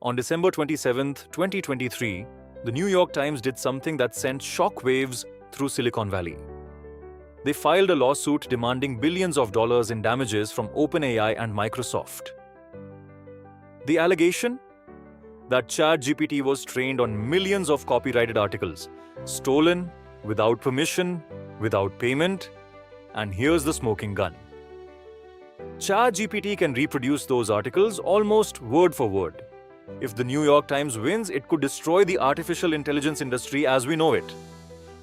On December 27, 2023, the New York Times did something that sent shockwaves through Silicon Valley. They filed a lawsuit demanding billions of dollars in damages from OpenAI and Microsoft. The allegation? That ChatGPT was trained on millions of copyrighted articles, stolen, without permission, without payment, and here's the smoking gun. ChatGPT can reproduce those articles almost word for word. If the New York Times wins, it could destroy the artificial intelligence industry as we know it,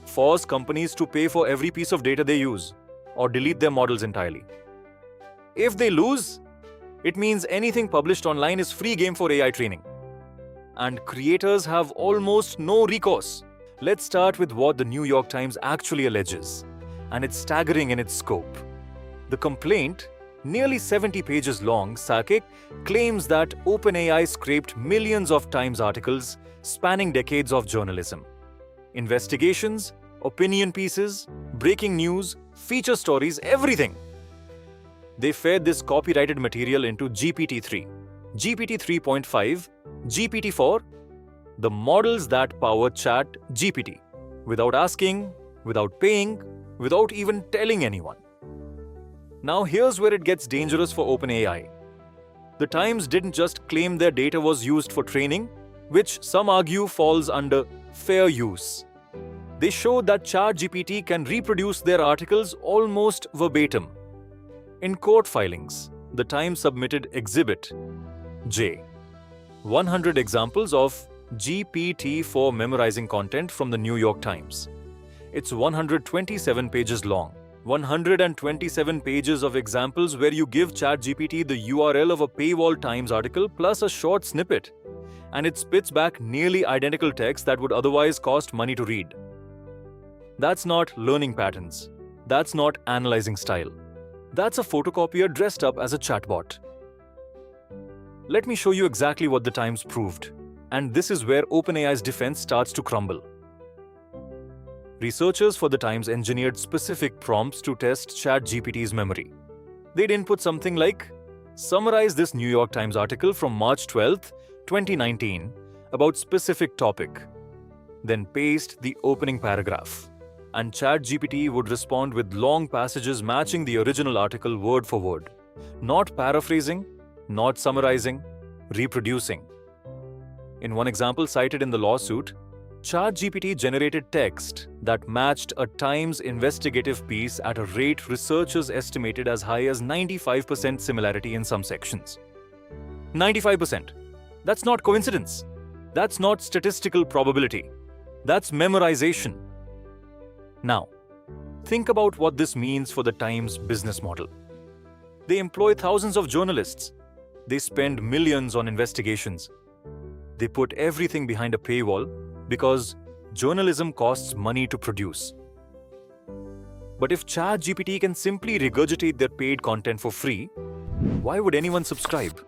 force companies to pay for every piece of data they use, or delete their models entirely. If they lose, it means anything published online is free game for AI training. And creators have almost no recourse. Let's start with what the New York Times actually alleges, and it's staggering in its scope. The complaint, nearly 70 pages long, Sakik, claims that OpenAI scraped millions of Times articles spanning decades of journalism. Investigations, opinion pieces, breaking news, feature stories, everything. They fed this copyrighted material into GPT-3, GPT 3.5, GPT-4, the models that power ChatGPT, without asking, without paying, without even telling anyone. Now here's where it gets dangerous for OpenAI. The Times didn't just claim their data was used for training, which some argue falls under fair use. They showed that ChatGPT can reproduce their articles almost verbatim. In court filings, the Times submitted Exhibit J, 100 examples of GPT-4 memorizing content from the New York Times. It's 127 pages long. 127 pages of examples where you give ChatGPT the URL of a paywalled Times article plus a short snippet, and it spits back nearly identical text that would otherwise cost money to read. That's not learning patterns. That's not analyzing style. That's a photocopier dressed up as a chatbot. Let me show you exactly what the Times proved, and this is where OpenAI's defense starts to crumble. Researchers for the Times engineered specific prompts to test ChatGPT's memory. They'd input something like, summarize this New York Times article from March 12, 2019 about specific topic. Then paste the opening paragraph. And ChatGPT would respond with long passages matching the original article word for word. Not paraphrasing, not summarizing, reproducing. In one example cited in the lawsuit, ChatGPT generated text that matched a Times investigative piece at a rate researchers estimated as high as 95% similarity in some sections. 95%. That's not coincidence. That's not statistical probability. That's memorization. Now, think about what this means for the Times business model. They employ thousands of journalists. They spend millions on investigations. They put everything behind a paywall because journalism costs money to produce. But if ChatGPT can simply regurgitate their paid content for free, why would anyone subscribe?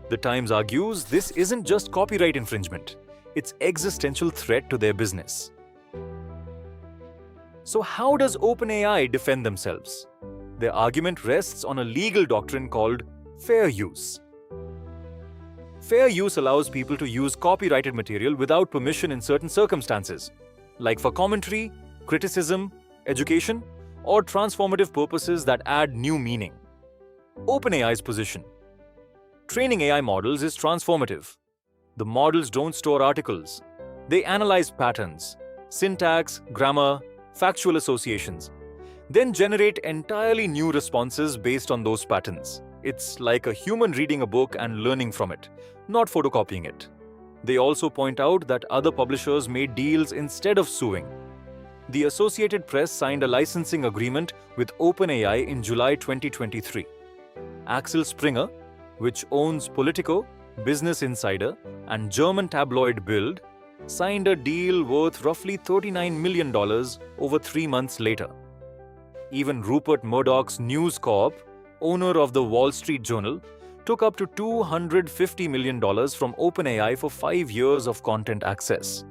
The Times argues this isn't just copyright infringement, it's existential threat to their business. So how does OpenAI defend themselves? Their argument rests on a legal doctrine called fair use. Fair use allows people to use copyrighted material without permission in certain circumstances, like for commentary, criticism, education, or transformative purposes that add new meaning. OpenAI's position: training AI models is transformative. The models don't store articles. They analyze patterns, syntax, grammar, factual associations, then generate entirely new responses based on those patterns. It's like a human reading a book and learning from it, not photocopying it. They also point out that other publishers made deals instead of suing. The Associated Press signed a licensing agreement with OpenAI in July 2023. Axel Springer, which owns Politico, Business Insider, and German tabloid Bild, signed a deal worth roughly $39 million over 3 months later. Even Rupert Murdoch's News Corp, owner of the Wall Street Journal, took up to $250 million from OpenAI for 5 years of content access.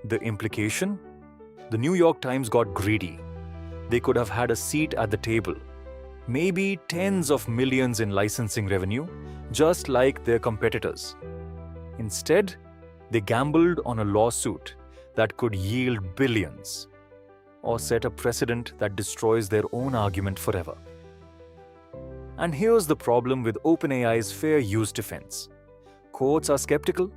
The implication? The New York Times got greedy. They could have had a seat at the table. maybe tens of millions in licensing revenue, just like their competitors. Instead, they gambled on a lawsuit that could yield billions or set a precedent that destroys their own argument forever. And here's the problem with OpenAI's fair use defense. Courts are skeptical.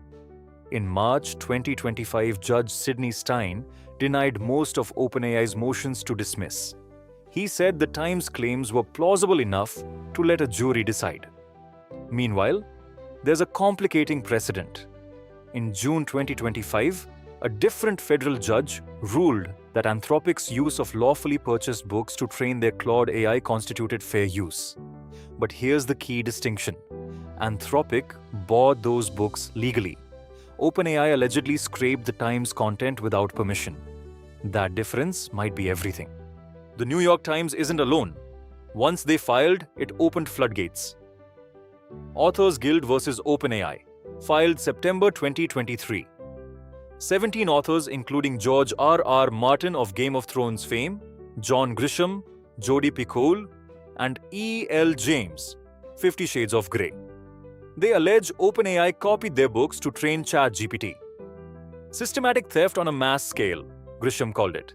In March 2025, Judge Sidney Stein denied most of OpenAI's motions to dismiss. He said the Times' claims were plausible enough to let a jury decide. Meanwhile, there's a complicating precedent. In June 2025, a different federal judge ruled that Anthropic's use of lawfully purchased books to train their Claude AI constituted fair use. But here's the key distinction. Anthropic bought those books legally. OpenAI allegedly scraped the Times' content without permission. That difference might be everything. The New York Times isn't alone. Once they filed, it opened floodgates. Authors Guild vs. OpenAI filed September 2023. 17 authors including George R.R. Martin of Game of Thrones fame, John Grisham, Jodi Picoult, and E.L. James, 50 Shades of Grey. They allege OpenAI copied their books to train ChatGPT. Systematic theft on a mass scale, Grisham called it.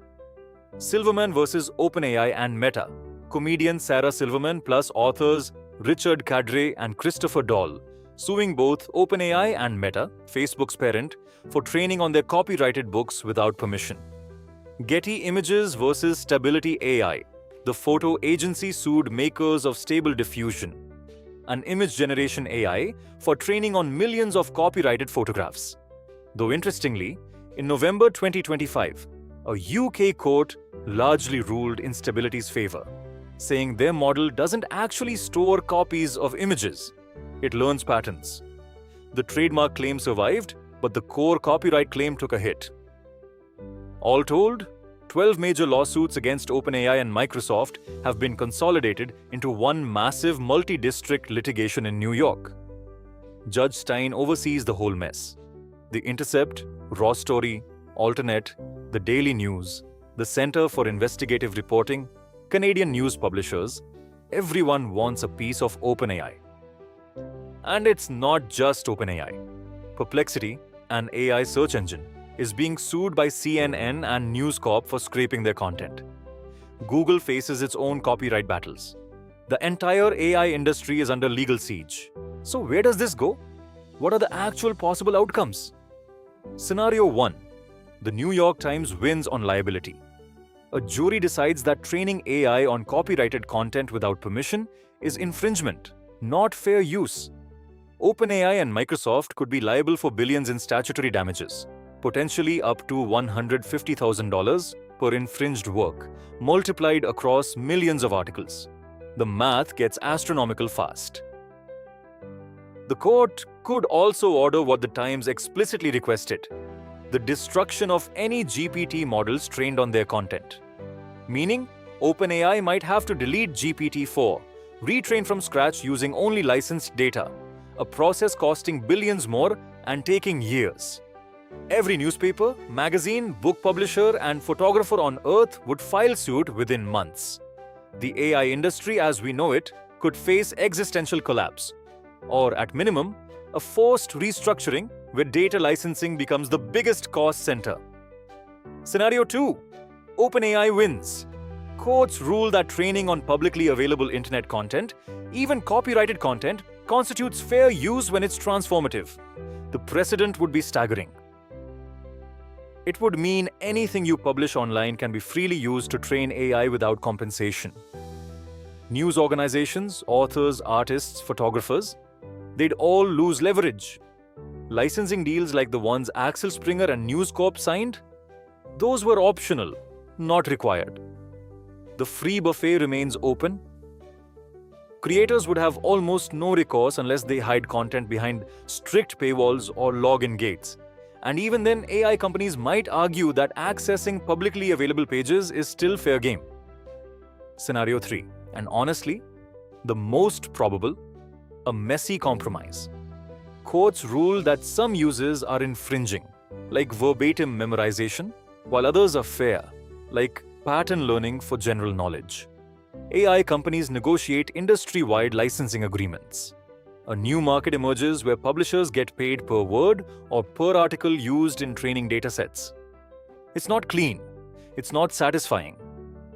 Silverman vs. OpenAI and Meta. Comedian Sarah Silverman plus authors Richard Cadre and Christopher Doll suing both OpenAI and Meta, Facebook's parent, for training on their copyrighted books without permission. Getty Images vs. Stability AI. The photo agency sued makers of Stable Diffusion, an image generation AI, for training on millions of copyrighted photographs. Though interestingly, in November 2025, a UK court largely ruled in Stability's favor, saying their model doesn't actually store copies of images. It learns patterns. The trademark claim survived, but the core copyright claim took a hit. All told, 12 major lawsuits against OpenAI and Microsoft have been consolidated into one massive multi-district litigation in New York. Judge Stein oversees the whole mess. The Intercept, Raw Story, Alternate, the Daily News, the Center for Investigative Reporting, Canadian news publishers, everyone wants a piece of OpenAI. And it's not just OpenAI. Perplexity, an AI search engine, is being sued by CNN and News Corp for scraping their content. Google faces its own copyright battles. The entire AI industry is under legal siege. So where does this go? What are the actual possible outcomes? Scenario 1. The New York Times wins on liability. A jury decides that training AI on copyrighted content without permission is infringement, not fair use. OpenAI and Microsoft could be liable for billions in statutory damages, potentially up to $150,000 per infringed work, multiplied across millions of articles. The math gets astronomical fast. The court could also order what the Times explicitly requested: the destruction of any GPT models trained on their content. Meaning, OpenAI might have to delete GPT-4, retrain from scratch using only licensed data, a process costing billions more and taking years. Every newspaper, magazine, book publisher, and photographer on Earth would file suit within months. The AI industry as we know it could face existential collapse, or at minimum, a forced restructuring where data licensing becomes the biggest cost center. Scenario 2. OpenAI wins. Courts rule that training on publicly available internet content, even copyrighted content, constitutes fair use when it's transformative. The precedent would be staggering. It would mean anything you publish online can be freely used to train AI without compensation. News organizations, authors, artists, photographers, they'd all lose leverage. Licensing deals like the ones Axel Springer and News Corp signed, those were optional, not required. The free buffet remains open. Creators would have almost no recourse unless they hide content behind strict paywalls or login gates. And even then, AI companies might argue that accessing publicly available pages is still fair game. Scenario 3, and honestly, the most probable, a messy compromise. Courts rule that some uses are infringing, like verbatim memorization, while others are fair, like pattern learning for general knowledge. AI companies negotiate industry-wide licensing agreements. A new market emerges where publishers get paid per word or per article used in training datasets. It's not clean, it's not satisfying,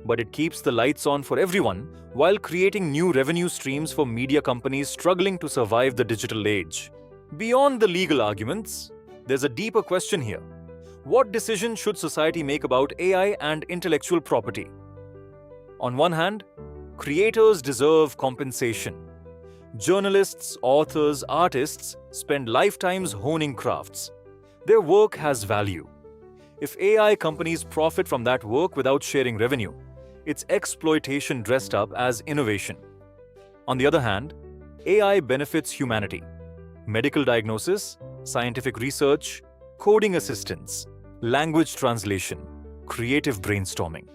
but it keeps the lights on for everyone while creating new revenue streams for media companies struggling to survive the digital age. Beyond the legal arguments, there's a deeper question here. What decision should society make about AI and intellectual property? On one hand, creators deserve compensation. Journalists, authors, artists spend lifetimes honing crafts. Their work has value. If AI companies profit from that work without sharing revenue, it's exploitation dressed up as innovation. On the other hand, AI benefits humanity. Medical diagnosis, scientific research, coding assistance, language translation, creative brainstorming.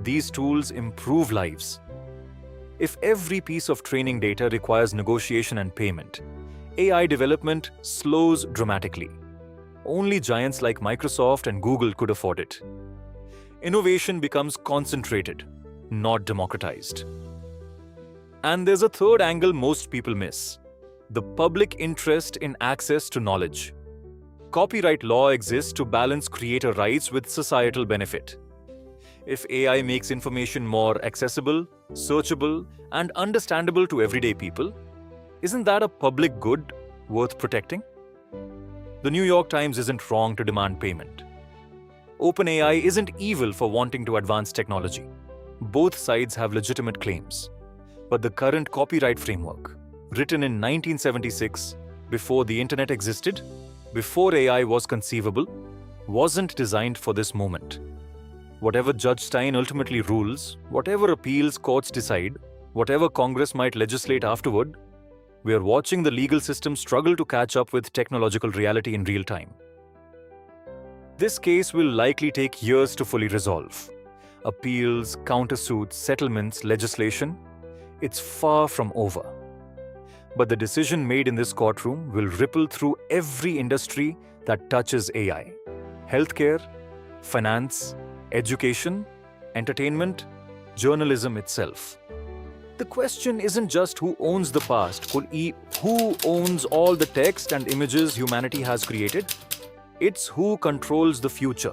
These tools improve lives. If every piece of training data requires negotiation and payment, AI development slows dramatically. Only giants like Microsoft and Google could afford it. Innovation becomes concentrated, not democratized. And there's a third angle most people miss: the public interest in access to knowledge. Copyright law exists to balance creator rights with societal benefit. If AI makes information more accessible, searchable, and understandable to everyday people, isn't that a public good worth protecting? The New York Times isn't wrong to demand payment. OpenAI isn't evil for wanting to advance technology. Both sides have legitimate claims. But the current copyright framework, written in 1976, before the internet existed, before AI was conceivable, wasn't designed for this moment. Whatever Judge Stein ultimately rules, whatever appeals courts decide, whatever Congress might legislate afterward, we are watching the legal system struggle to catch up with technological reality in real time. This case will likely take years to fully resolve. Appeals, countersuits, settlements, legislation, it's far from over. But the decision made in this courtroom will ripple through every industry that touches AI. Healthcare, finance, education, entertainment, journalism itself. The question isn't just who owns the past, who owns all the text and images humanity has created. It's who controls the future,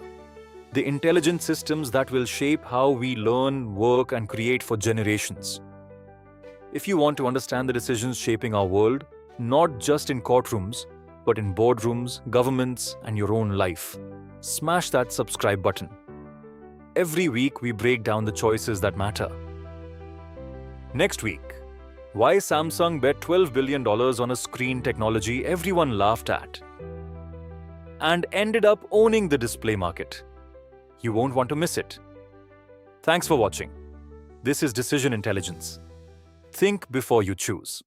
the intelligent systems that will shape how we learn, work, and create for generations. If you want to understand the decisions shaping our world, not just in courtrooms, but in boardrooms, governments, and your own life, smash that subscribe button. Every week, we break down the choices that matter. Next week, why Samsung bet $12 billion on a screen technology everyone laughed at and ended up owning the display market. You won't want to miss it. Thanks for watching. This is Decision Intelligence. Think before you choose.